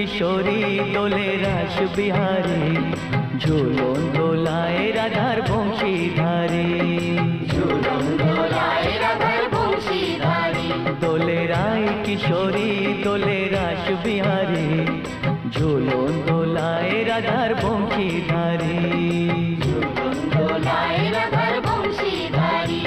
কিশোরী দোলে রাস বিহারে, ঝুলন দোলায় রাধার বংশীধারে। ঝুলন দোলায় রাধার বংশীধারে। দোলে রায় কিশোরী দোলে রাস বিহারে, ঝুলন দোলায় রাধার বংশীধারে। ঝুলন দোলায় রাধার বংশীধারে।